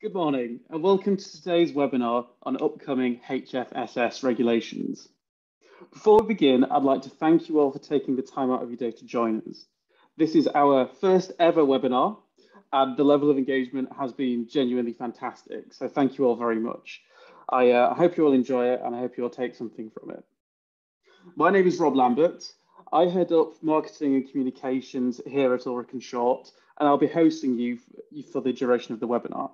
Good morning and welcome to today's webinar on upcoming HFSS regulations. Before we begin, I'd like to thank you all for taking the time out of your day to join us. This is our first ever webinar and the level of engagement has been genuinely fantastic. So thank you all very much. I hope you all enjoy it and I hope you all take something from it. My name is Rob Lambert. I head up marketing and communications here at Ulrick & Short, and I'll be hosting you for the duration of the webinar.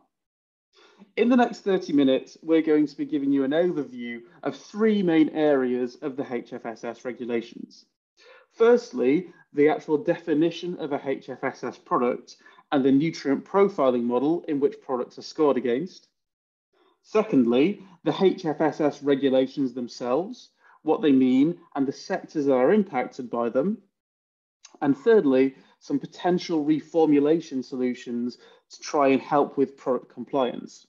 In the next 30 minutes, we're going to be giving you an overview of three main areas of the HFSS regulations. Firstly, the actual definition of a HFSS product and the nutrient profiling model in which products are scored against. Secondly, the HFSS regulations themselves, what they mean and the sectors that are impacted by them. And thirdly, some potential reformulation solutions to try and help with product compliance.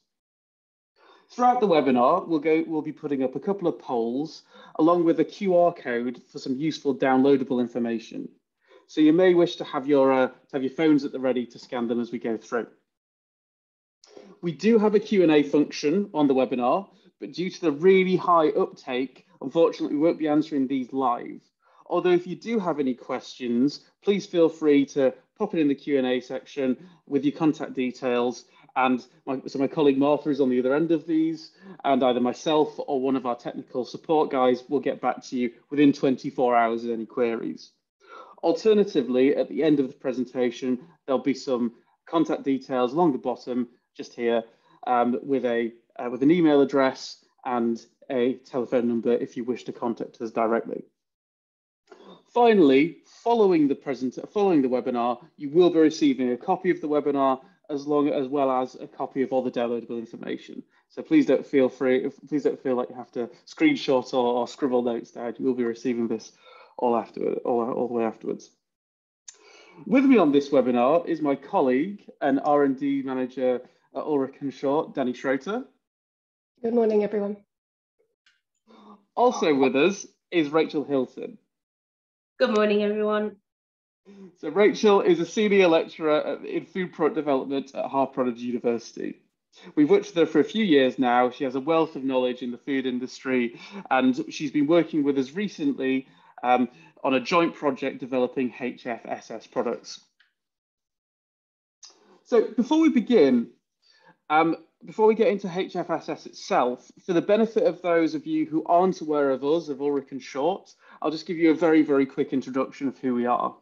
Throughout the webinar, we'll be putting up a couple of polls along with a QR code for some useful downloadable information. So you may wish to have your phones at the ready to scan them as we go through. We do have a Q&A function on the webinar, but due to the really high uptake, unfortunately, we won't be answering these live. Although if you do have any questions, please feel free to pop it in the Q&A section with your contact details. And my colleague Martha is on the other end of these, and either myself or one of our technical support guys will get back to you within 24 hours with any queries. Alternatively, at the end of the presentation, there'll be some contact details along the bottom, just here, with an email address and a telephone number if you wish to contact us directly. Finally, following the webinar, you will be receiving a copy of the webinar as well as a copy of all the downloadable information. So please don't feel like you have to screenshot or scribble notes down. You will be receiving this all the way afterwards. With me on this webinar is my colleague and R&D manager at Ulrick & Short, Danny Schroeter. Good morning, everyone. Also with us is Rachel Hilton. Good morning, everyone. So Rachel is a senior lecturer in food product development at Harvard University. We've worked with her for a few years now. She has a wealth of knowledge in the food industry, and she's been working with us recently on a joint project developing HFSS products. So before we begin, before we get into HFSS itself, for the benefit of those of you who aren't aware of us, of Ulrick & Short, I'll just give you a very, very quick introduction of who we are.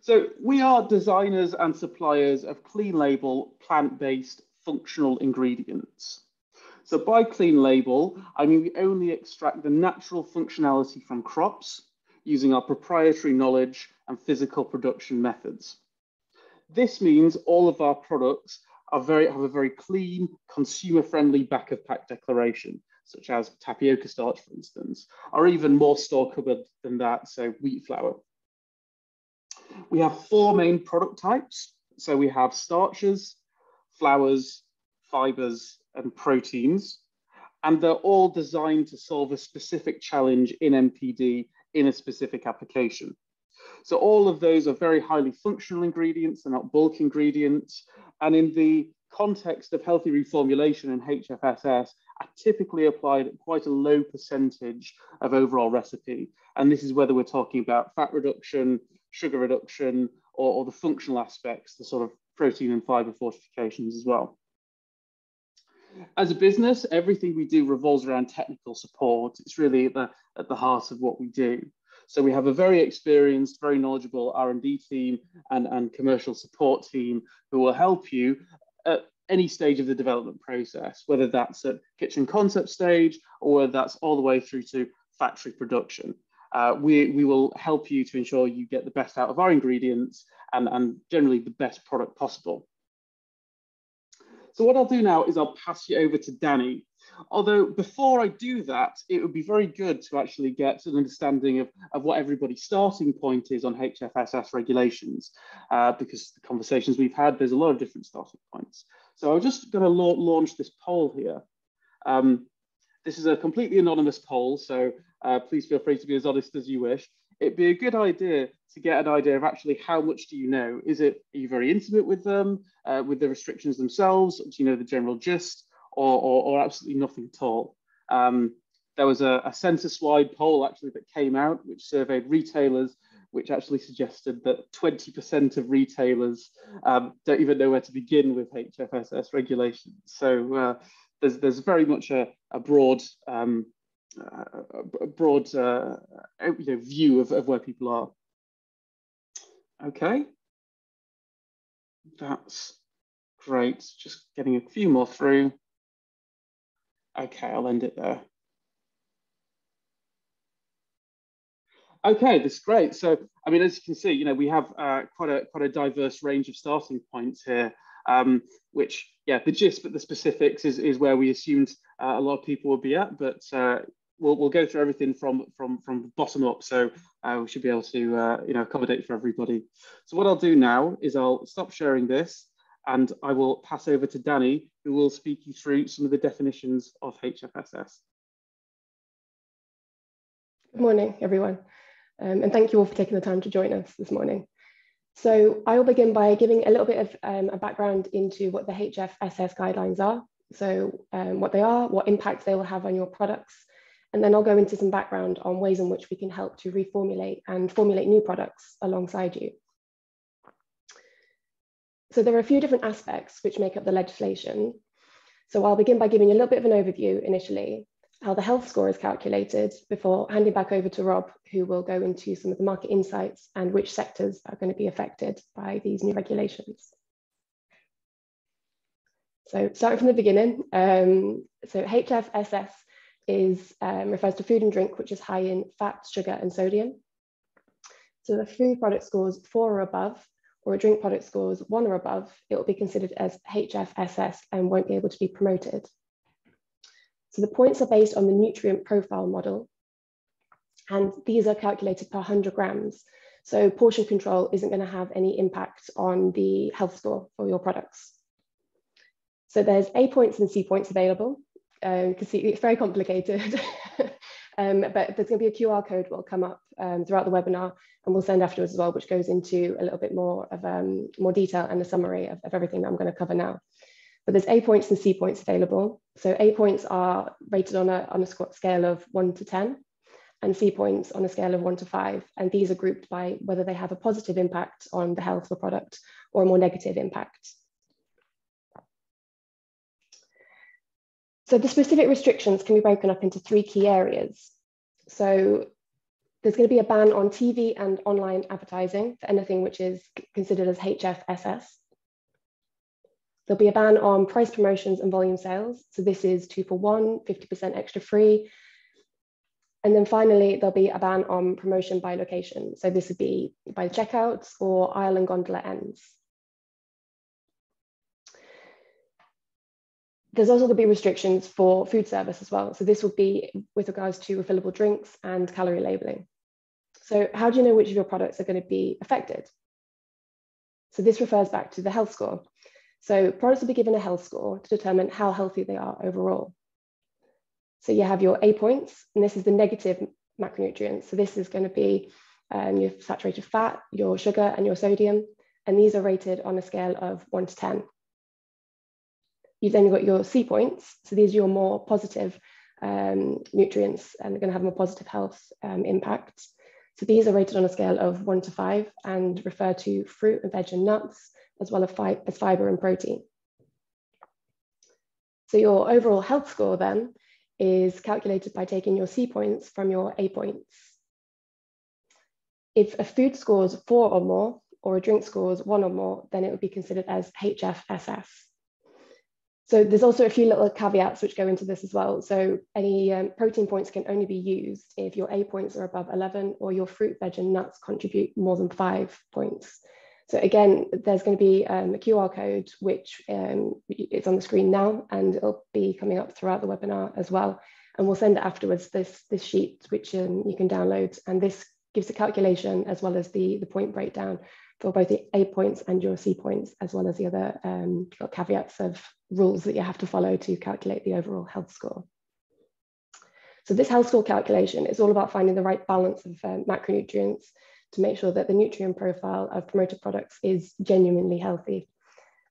So we are designers and suppliers of clean label, plant-based functional ingredients. So by clean label, I mean we only extract the natural functionality from crops using our proprietary knowledge and physical production methods. This means all of our products have a very clean, consumer-friendly back-of-pack declaration, such as tapioca starch, for instance, or even more store-cupboard than that, so wheat flour. We have four main product types. So we have starches, flours, fibers, and proteins, and they're all designed to solve a specific challenge in MPD in a specific application. So all of those are very highly functional ingredients, they're not bulk ingredients, and in the context of healthy reformulation and HFSS, are typically applied at quite a low percentage of overall recipe. And this is whether we're talking about fat reduction, sugar reduction, or the functional aspects, the sort of protein and fiber fortifications as well. As a business, everything we do revolves around technical support. It's really at the heart of what we do. So we have a very experienced, very knowledgeable R&D team and commercial support team who will help you at any stage of the development process, whether that's at kitchen concept stage or whether that's all the way through to factory production. We will help you to ensure you get the best out of our ingredients and generally the best product possible. So what I'll do now is I'll pass you over to Danny. Although before I do that, it would be very good to actually get an understanding of what everybody's starting point is on HFSS regulations, because the conversations we've had, there's a lot of different starting points. So I'm just going to launch this poll here. This is a completely anonymous poll, so please feel free to be as honest as you wish. it'd be a good idea to get an idea of actually how much do you know? Are you very intimate with them, with the restrictions themselves? Do you know the general gist, or absolutely nothing at all? There was a census-wide poll actually that came out, which surveyed retailers, which actually suggested that 20% of retailers don't even know where to begin with HFSS regulations. So there's very much a broad view of where people are. Okay, that's great. Just getting a few more through. Okay, I'll end it there. Okay, that's great. So, I mean, as you can see, we have quite a diverse range of starting points here, which, yeah, the gist, but the specifics is where we assumed a lot of people would be at. But we'll go through everything from the bottom up, so we should be able to accommodate for everybody. So what I'll do now is I'll stop sharing this, and I will pass over to Danny, who will speak you through some of the definitions of HFSS. Good morning, everyone. And thank you all for taking the time to join us this morning. So I will begin by giving a little bit of a background into what the HFSS guidelines are. So what they are, what impact they will have on your products. And then I'll go into some background on ways in which we can help to reformulate and formulate new products alongside you. So there are a few different aspects which make up the legislation. So I'll begin by giving you a little bit of an overview initially, how the health score is calculated, before handing back over to Rob, who will go into some of the market insights and which sectors are going to be affected by these new regulations. So starting from the beginning, so HFSS refers to food and drink which is high in fat, sugar, and sodium. So the food product scores 4 or above, or a drink product scores 1 or above, it will be considered as HFSS and won't be able to be promoted. So the points are based on the nutrient profile model, and these are calculated per 100 grams. So portion control isn't going to have any impact on the health score for your products. So there's A points and C points available. You can see it's very complicated, but there's going to be a QR code will come up throughout the webinar, and we'll send afterwards as well, which goes into a little bit more of more detail and a summary of everything that I'm going to cover now. But there's A points and C points available. So A points are rated on a scale of 1 to 10, and C points on a scale of 1 to 5. And these are grouped by whether they have a positive impact on the health of the product or a more negative impact. So the specific restrictions can be broken up into 3 key areas. So there's going to be a ban on TV and online advertising for anything which is considered as HFSS. There'll be a ban on price promotions and volume sales. So this is 2 for 1, 50% extra free. And then finally, there'll be a ban on promotion by location. So this would be by the checkouts or aisle and gondola ends. There's also going to be restrictions for food service as well. So this will be with regards to refillable drinks and calorie labeling. So how do you know which of your products are going to be affected? So this refers back to the health score. So products will be given a health score to determine how healthy they are overall. So you have your A points, and this is the negative macronutrients. So this is going to be your saturated fat, your sugar, and your sodium. And these are rated on a scale of 1 to 10. You've then got your C points. So these are your more positive nutrients, and they're going to have a more positive health impact. So these are rated on a scale of 1 to 5 and refer to fruit and veg and nuts, as well as fiber and protein. So your overall health score then is calculated by taking your C points from your A points. If a food scores 4 or more, or a drink scores 1 or more, then it would be considered as HFSS. So there's also a few little caveats which go into this as well. So any protein points can only be used if your A points are above 11 or your fruit, veg, and nuts contribute more than 5 points. So again, there's going to be a QR code, which is on the screen now, and it'll be coming up throughout the webinar as well. And we'll send it afterwards, this sheet, which you can download. And this gives a calculation as well as the point breakdown for both the A points and your C points, as well as the other caveats of rules that you have to follow to calculate the overall health score. So this health score calculation is all about finding the right balance of macronutrients to make sure that the nutrient profile of promoted products is genuinely healthy.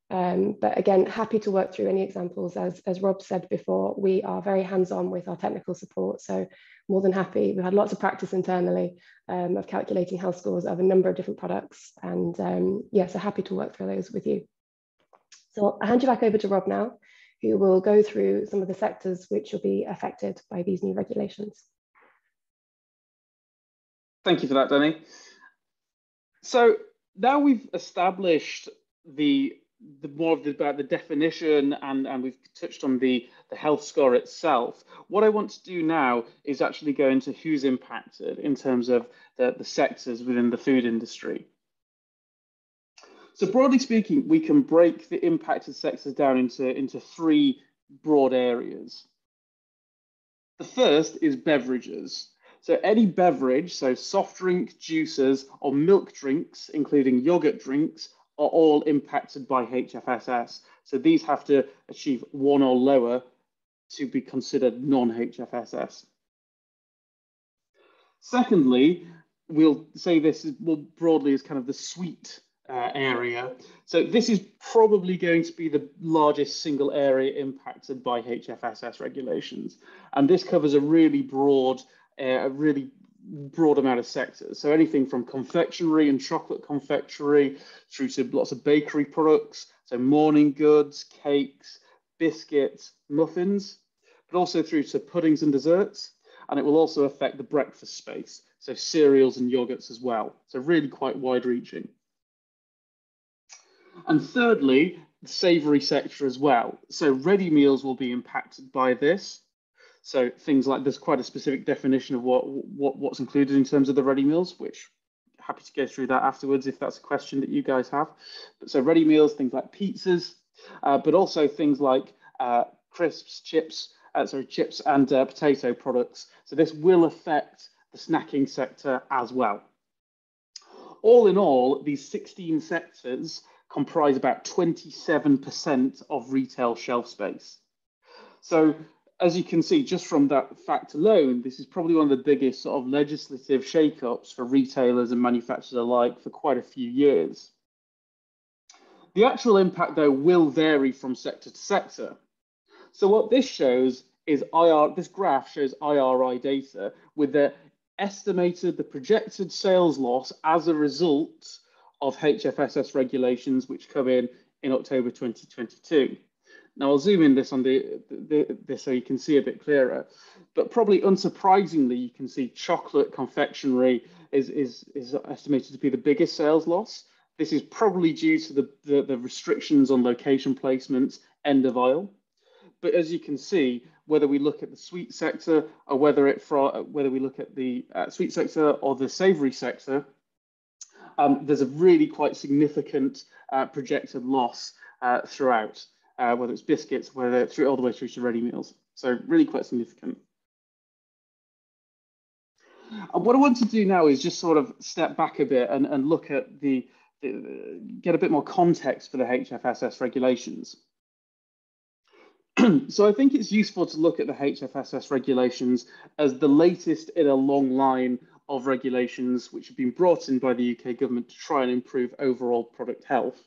But again, happy to work through any examples. As Rob said before, we are very hands-on with our technical support. So more than happy. We've had lots of practice internally of calculating health scores of a number of different products. And yeah, so happy to work through those with you. So I'll hand you back over to Rob now, who will go through some of the sectors which will be affected by these new regulations. Thank you for that, Danny. So now we've established about the definition and we've touched on the health score itself. What I want to do now is actually go into who's impacted in terms of the sectors within the food industry. So broadly speaking, we can break the impacted sectors down into three broad areas. The first is beverages. So any beverage, so soft drink, juices, or milk drinks, including yogurt drinks, are all impacted by HFSS. So these have to achieve 1 or lower to be considered non-HFSS. Secondly, we'll say this is more broadly as kind of the sweet area. So this is probably going to be the largest single area impacted by HFSS regulations. And this covers a really broad amount of sectors. So anything from confectionery and chocolate confectionery through to lots of bakery products, so morning goods, cakes, biscuits, muffins, but also through to puddings and desserts. And it will also affect the breakfast space, so cereals and yogurts as well. So really quite wide reaching. And thirdly, the savoury sector as well. So ready meals will be impacted by this. So things like there's quite a specific definition of what's included in terms of the ready meals, which happy to go through that afterwards if that's a question that you guys have. But so ready meals, things like pizzas, but also things like crisps, chips and potato products. So this will affect the snacking sector as well. All in all, these 16 sectors comprise about 27% of retail shelf space. So as you can see, just from that fact alone, this is probably one of the biggest sort of legislative shake-ups for retailers and manufacturers alike for quite a few years. The actual impact, though, will vary from sector to sector. So what this shows is this graph shows IRI data with the projected sales loss as a result of HFSS regulations, which come in October 2022. Now I'll zoom in this on this so you can see a bit clearer, but probably unsurprisingly, you can see chocolate confectionery is estimated to be the biggest sales loss. This is probably due to the restrictions on location placements, end of aisle. But as you can see, whether we look at the sweet sector or whether we look at the sweet sector or the savoury sector, there's a really quite significant projected loss throughout, whether it's biscuits, whether it's all the way through to ready meals. So really quite significant. And what I want to do now is just sort of step back a bit and look at get a bit more context for the HFSS regulations. So I think it's useful to look at the HFSS regulations as the latest in a long line of regulations which have been brought in by the UK government to try and improve overall product health.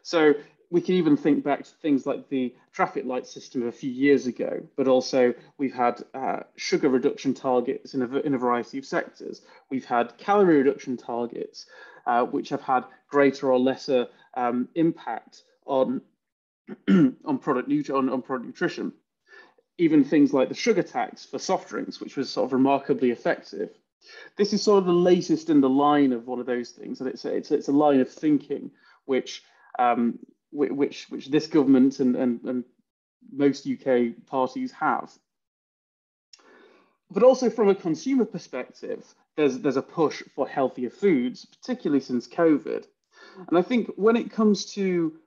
So we can even think back to things like the traffic light system a few years ago, but also we've had sugar reduction targets in a variety of sectors. We've had calorie reduction targets, which have had greater or lesser impact on product nutrition. Even things like the sugar tax for soft drinks, which was sort of remarkably effective. This is sort of the latest in the line of one of those things, and it's a line of thinking which this government and most UK parties have. But also from a consumer perspective, there's a push for healthier foods, particularly since COVID. And I think when it comes to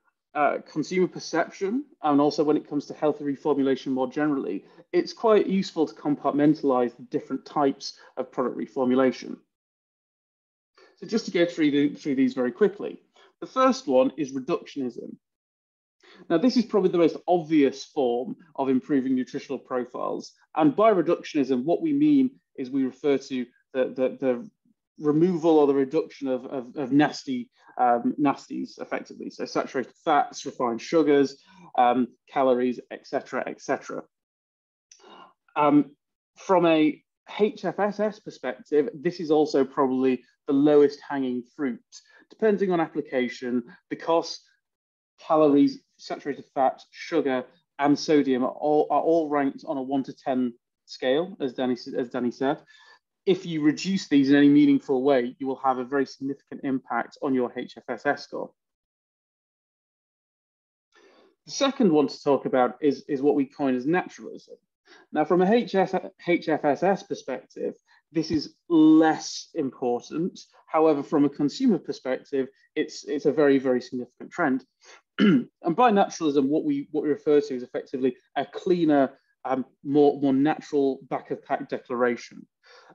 consumer perception, and also when it comes to healthy reformulation more generally, it's quite useful to compartmentalize the different types of product reformulation. So just to go through these very quickly. The first one is reductionism. Now, this is probably the most obvious form of improving nutritional profiles. And by reductionism, what we mean is we refer to the removal or the reduction of nasties, effectively. So saturated fats, refined sugars, calories, etc., etc. From a HFSS perspective, this is also probably the lowest hanging fruit, depending on application, because calories, saturated fat, sugar, and sodium are all ranked on a 1 to 10 scale, as Danny said. If you reduce these in any meaningful way, you will have a very significant impact on your HFSS score. The second one to talk about is what we coin as naturalism. Now, from a HFSS perspective, this is less important. However, from a consumer perspective, it's a very, very significant trend. And by naturalism, what we refer to is effectively a cleaner, more natural back of pack declaration.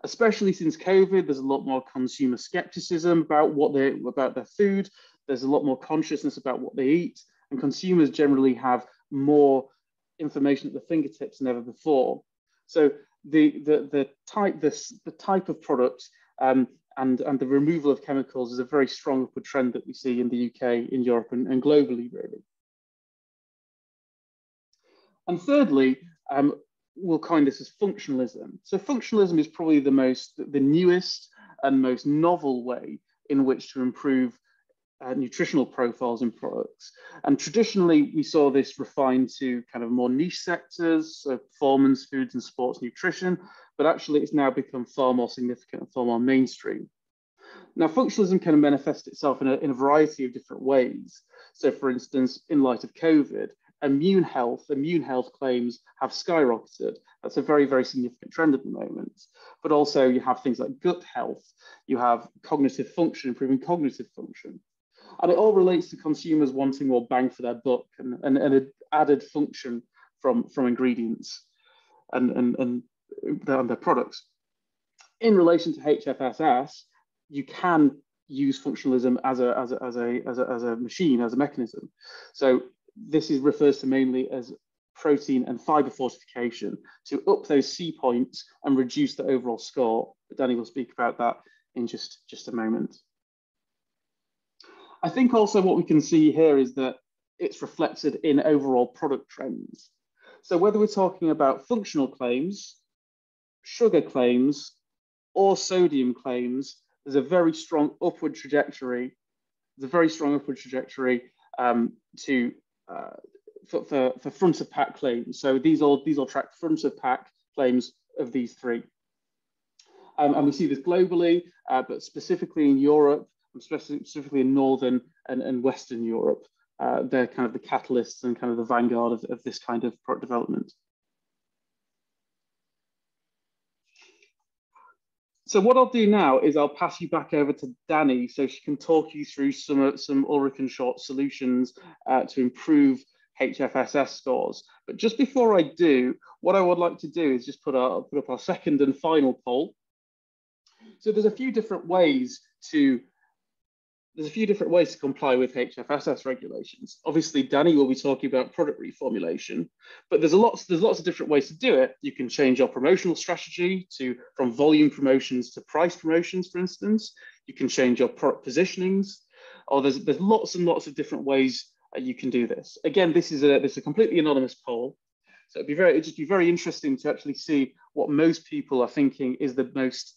Especially since COVID, there's a lot more consumer skepticism about about their food. There's a lot more consciousness about what they eat, and consumers generally have more information at their fingertips than ever before. So the type of product and the removal of chemicals is a very strong upward trend that we see in the UK, in Europe, and globally, really. And thirdly, we'll coin this as functionalism. So functionalism is probably the newest and most novel way in which to improve nutritional profiles in products. And traditionally, we saw this refined to kind of more niche sectors, so performance, foods and sports nutrition, but actually it's now become far more significant and far more mainstream. Now, functionalism can manifest itself in a variety of different ways. So for instance, in light of COVID, immune health claims have skyrocketed. That's a very, very significant trend at the moment. But also you have things like gut health, you have cognitive function, improving cognitive function. And it all relates to consumers wanting more bang for their buck and an added function from ingredients and their products. In relation to HFSS, you can use functionalism as a machine, as a mechanism. So this refers to mainly as protein and fiber fortification to up those C points and reduce the overall score. But Danny will speak about that in just a moment. I think also what we can see here is that it's reflected in overall product trends. So whether we're talking about functional claims, sugar claims, or sodium claims, there's a very strong upward trajectory. There's a very strong upward trajectory for front of pack claims. So these all track front of pack claims of these three. And we see this globally, but specifically in Europe, specifically in Northern and Western Europe. They're kind of the catalysts and kind of the vanguard of this kind of product development. So what I'll do now is I'll pass you back over to Danny so she can talk you through some Ulrick and Short solutions to improve HFSS scores. But just before I do, what I would like to do is just put up our second and final poll. So there's a few different ways to comply with HFSS regulations. Obviously, Danny will be talking about product reformulation, but there's lots of different ways to do it. You can change your promotional strategy from volume promotions to price promotions, for instance. You can change your product positionings, or there's lots and lots of different ways you can do this. Again, this is a completely anonymous poll, so it'd just be very interesting to actually see what most people are thinking is the most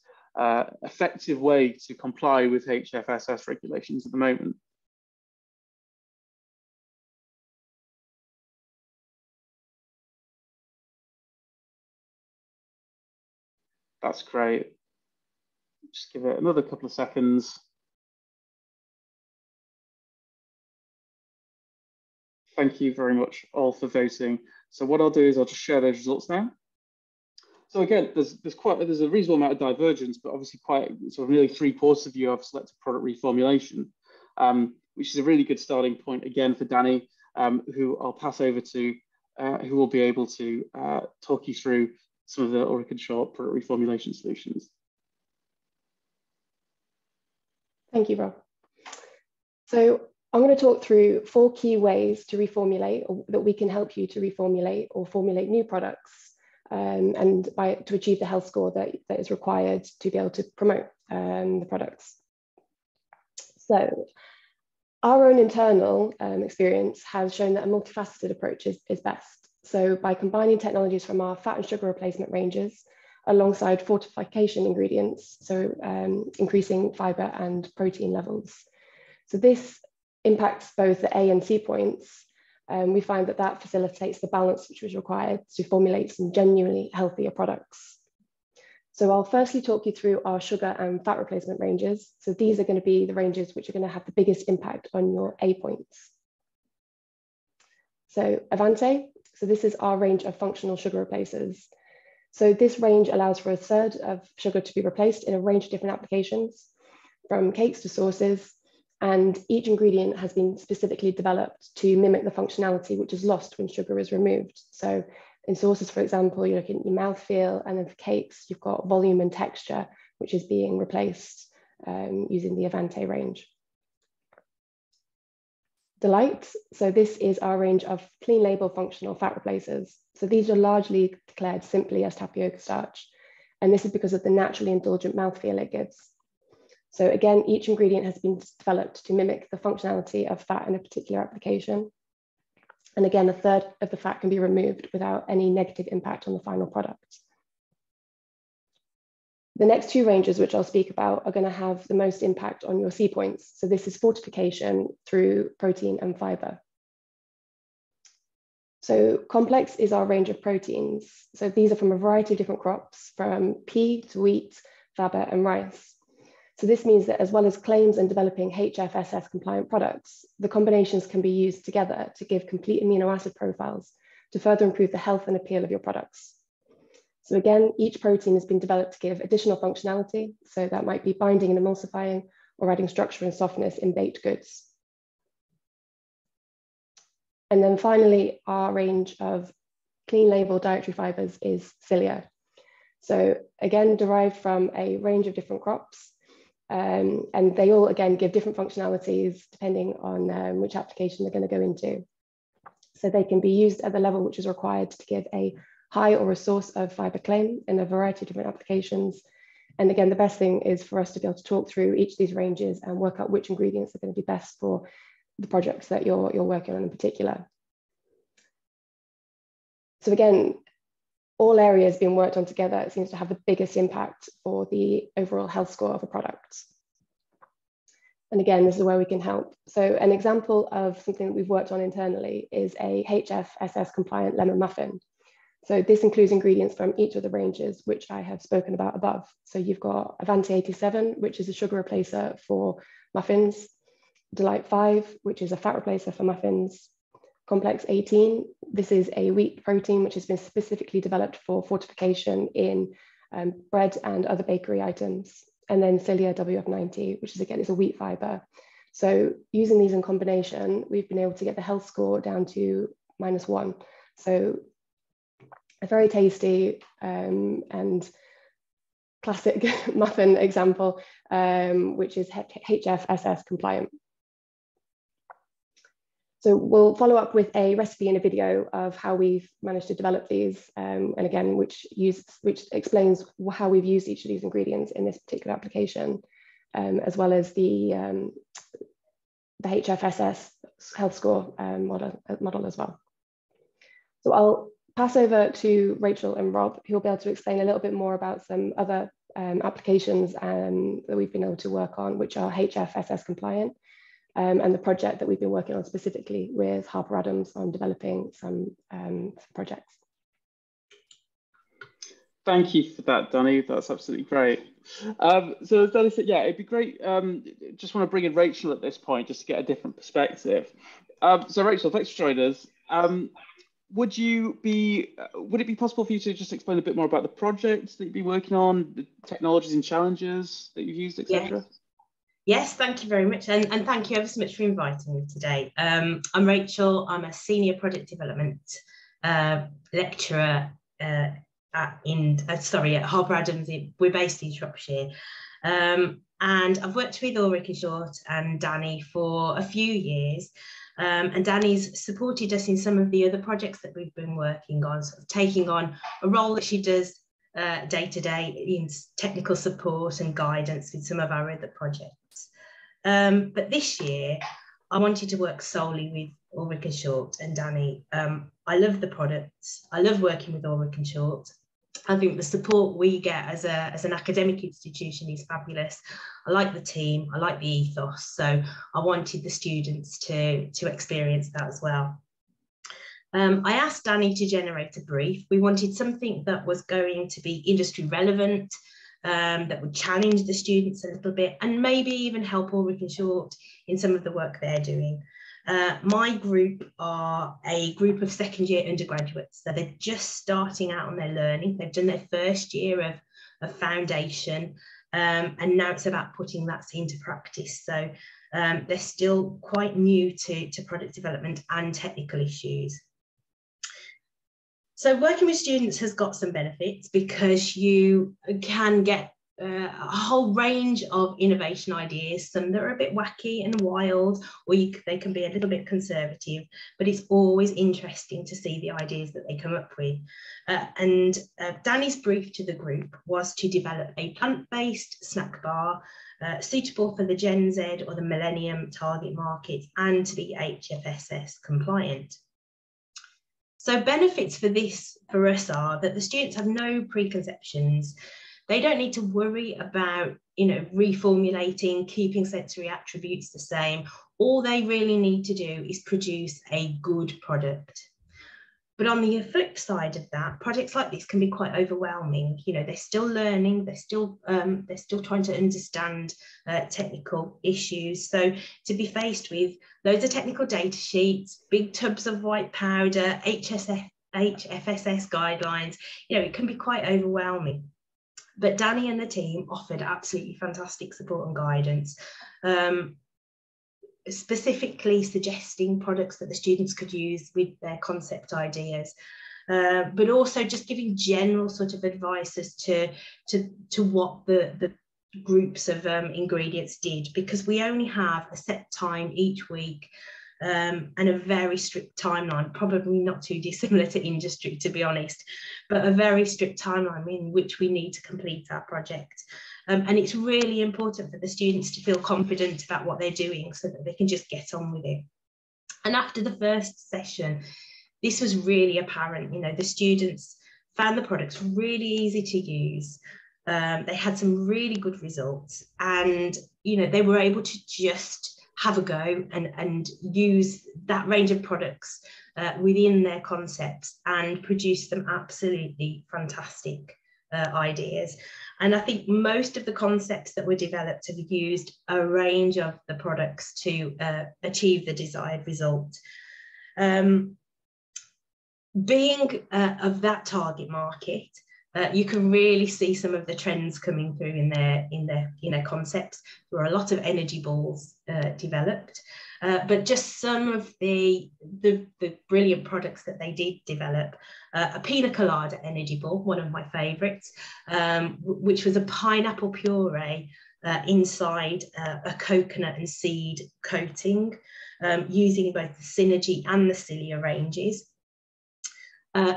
effective way to comply with HFSS regulations at the moment. That's great. Just give it another couple of seconds. Thank you very much all for voting. So what I'll do is I'll just share those results now. So again, there's a reasonable amount of divergence, but obviously quite sort of nearly 3/4 of you have selected product reformulation, which is a really good starting point again for Danny, who I'll pass over to, who will be able to talk you through some of the Ulrick and Short product reformulation solutions. Thank you, Rob. So I'm going to talk through 4 key ways to reformulate, or that we can help you to reformulate or formulate new products, and to achieve the health score that is required to be able to promote the products. So our own internal experience has shown that a multifaceted approach is best. So by combining technologies from our fat and sugar replacement ranges alongside fortification ingredients, so increasing fiber and protein levels. So this impacts both the A and C points. We find that facilitates the balance which was required to formulate some genuinely healthier products. So I'll firstly talk you through our sugar and fat replacement ranges. So these are going to be the ranges which are going to have the biggest impact on your A points. So Avante, so this is our range of functional sugar replacers. So this range allows for a third of sugar to be replaced in a range of different applications, from cakes to sauces, and each ingredient has been specifically developed to mimic the functionality which is lost when sugar is removed. So in sauces, for example, you're looking at your mouthfeel, and then for cakes, you've got volume and texture, which is being replaced using the Avante range. Delight, so this is our range of clean label functional fat replacers. So these are largely declared simply as tapioca starch, and this is because of the naturally indulgent mouthfeel it gives. So again, each ingredient has been developed to mimic the functionality of fat in a particular application. And again, a third of the fat can be removed without any negative impact on the final product. The next 2 ranges, which I'll speak about, are going to have the most impact on your C points. So this is fortification through protein and fiber. So complex is our range of proteins. So these are from a variety of different crops, from pea to wheat, faba, and rice. So this means that as well as claims and developing HFSS compliant products, the combinations can be used together to give complete amino acid profiles to further improve the health and appeal of your products. So again, each protein has been developed to give additional functionality. So that might be binding and emulsifying, or adding structure and softness in baked goods. And then finally, our range of clean label dietary fibers is cilia. So again, derived from a range of different crops. And they all, again, give different functionalities depending on which application they're going to go into. So they can be used at the level which is required to give a high or a source of fiber claim in a variety of different applications. And again, the best thing is for us to be able to talk through each of these ranges and work out which ingredients are going to be best for the projects that you're working on in particular. So again, all areas being worked on together, it seems to have the biggest impact for the overall health score of a product. And again, this is where we can help. So an example of something that we've worked on internally is a HFSS compliant lemon muffin. So this includes ingredients from each of the ranges, which I have spoken about above. So you've got Avante 87, which is a sugar replacer for muffins, Delight 5, which is a fat replacer for muffins, Complex 18, this is a wheat protein which has been specifically developed for fortification in bread and other bakery items. And then Cilia WF90, which is again, is a wheat fiber. So using these in combination, we've been able to get the health score down to -1. So a very tasty and classic muffin example, which is HFSS compliant. So we'll follow up with a recipe and a video of how we've managed to develop these, and again, which explains how we've used each of these ingredients in this particular application, as well as the HFSS health score model as well. So I'll pass over to Rachel and Rob, who will be able to explain a little bit more about some other applications that we've been able to work on, which are HFSS compliant. And the project that we've been working on specifically with Harper Adams on developing some projects. Thank you for that, Danny. That's absolutely great. So as Danny said, yeah, it'd be great. Just want to bring in Rachel at this point, just to get a different perspective. So Rachel, thanks for joining us. Would it be possible for you to just explain a bit more about the projects that you've been working on, the technologies and challenges that you've used, etc.? Yes. Yes, thank you very much. And thank you ever so much for inviting me today. I'm Rachel. I'm a senior product development lecturer at Harper Adams. We're based in Shropshire. And And I've worked with Ulrick and Danny for a few years. And Danny's supported us in some of the other projects that we've been working on, sort of taking on a role that she does day to day in technical support and guidance with some of our other projects. But this year, I wanted to work solely with Ulrick and Short and Danny. I love the products. I love working with Ulrick and Short. I think the support we get as an academic institution is fabulous. I like the team, I like the ethos, so I wanted the students to experience that as well. I asked Danny to generate a brief. We wanted something that was going to be industry relevant, that would challenge the students a little bit, and maybe even help Ulrick and Short in some of the work they're doing. My group are a group of second year undergraduates, so they're just starting out on their learning. They've done their first year of foundation, and now it's about putting that into practice. So they're still quite new to product development and technical issues. So working with students has got some benefits because you can get a whole range of innovation ideas, some that are a bit wacky and wild, or they can be a little bit conservative, but it's always interesting to see the ideas that they come up with. Danny's brief to the group was to develop a plant-based snack bar suitable for the Gen Z or the Millennium target market and to be HFSS compliant. So benefits for us are that the students have no preconceptions. They don't need to worry about, reformulating, keeping sensory attributes the same. All they really need to do is produce a good product. But on the flip side of that, projects like this can be quite overwhelming. They're still learning, they're still trying to understand technical issues. So to be faced with loads of technical data sheets, big tubs of white powder, HFSS guidelines, it can be quite overwhelming. But Danny and the team offered absolutely fantastic support and guidance, specifically suggesting products that the students could use with their concept ideas, but also just giving general sort of advice as to what the groups of ingredients did, because we only have a set time each week and a very strict timeline, probably not too dissimilar to industry, to be honest, but a very strict timeline in which we need to complete our project. And it's really important for the students to feel confident about what they're doing so that they can just get on with it. And after the first session, this was really apparent. The students found the products really easy to use. They had some really good results, and they were able to just have a go and use that range of products within their concepts and produce some absolutely fantastic ideas. And I think most of the concepts that were developed have used a range of the products to achieve the desired result. Being of that target market, you can really see some of the trends coming through in their concepts. There were a lot of energy balls developed, but just some of the brilliant products that they did develop. A pina colada energy ball, one of my favourites, which was a pineapple puree inside a coconut and seed coating, using both the Synergy and the Cilia ranges.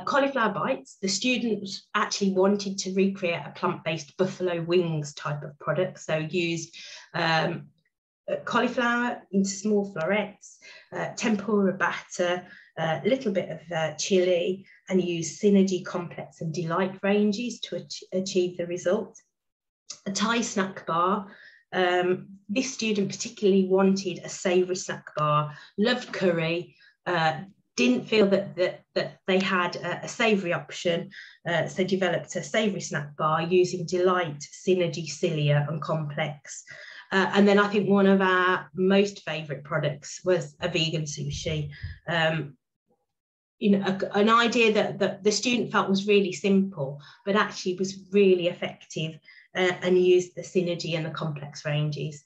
Cauliflower bites, the students actually wanted to recreate a plant-based buffalo wings type of product, so used cauliflower into small florets, tempura batter, a little bit of chili, and used Synergy complex and delight ranges to achieve the result. A Thai snack bar. This student particularly wanted a savoury snack bar, loved curry, didn't feel that they had a savoury option, so developed a savoury snack bar using Delight, Synergy, Cilia and Complex. And then I think one of our most favourite products was a vegan sushi. An idea that the student felt was really simple, but actually was really effective and used the Synergy and the Complex ranges.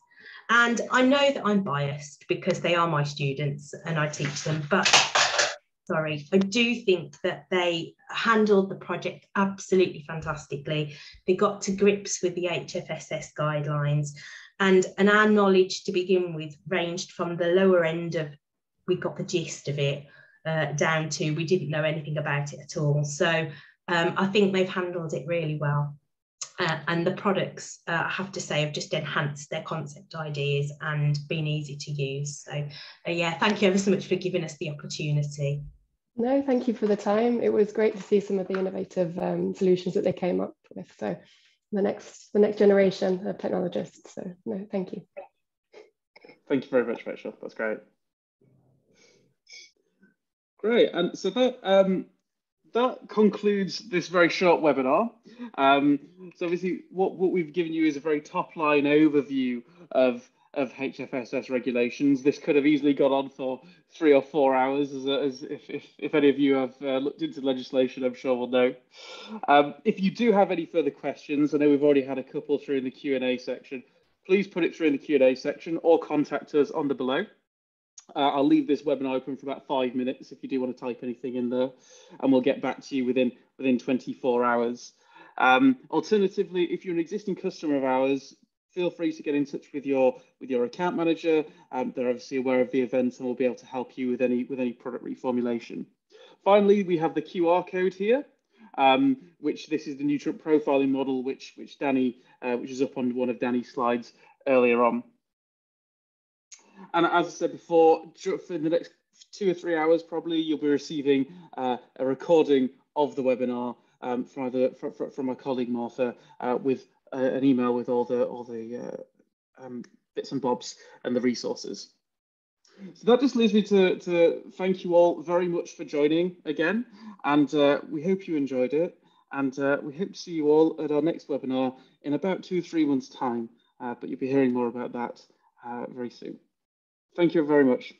And I know that I'm biased because they are my students and I teach them, but sorry, I do think that they handled the project absolutely fantastically. They got to grips with the HFSS guidelines, And our knowledge to begin with ranged from the lower end of, we got the gist of it, down to we didn't know anything about it at all. So I think they've handled it really well. And the products, I have to say, have just enhanced their concept ideas and been easy to use. So yeah, thank you ever so much for giving us the opportunity. No, thank you for the time. It was great to see some of the innovative solutions that they came up with. So the next generation of technologists. So no, thank you. Thank you very much, Rachel. That's great. Great, and so that concludes this very short webinar. So obviously what we've given you is a very top line overview of HFSS regulations. This could have easily gone on for 3 or 4 hours, as if any of you have looked into legislation, I'm sure will know. If you do have any further questions, I know we've already had a couple through in the Q&A section, please put it through in the Q&A section or contact us on the below. I'll leave this webinar open for about 5 minutes if you do want to type anything in there, and we'll get back to you within 24 hours. Alternatively, if you're an existing customer of ours, feel free to get in touch with your account manager. They're obviously aware of the event and will be able to help you with any product reformulation. Finally, we have the QR code here, which this is the nutrient profiling model, which is up on one of Danny's slides earlier on. And as I said before, for the next 2 or 3 hours, probably you'll be receiving a recording of the webinar from my colleague Martha with an email with all the bits and bobs and the resources. So that just leaves me to thank you all very much for joining again, and we hope you enjoyed it, and we hope to see you all at our next webinar in about 2 or 3 months' time, but you'll be hearing more about that very soon. Thank you very much.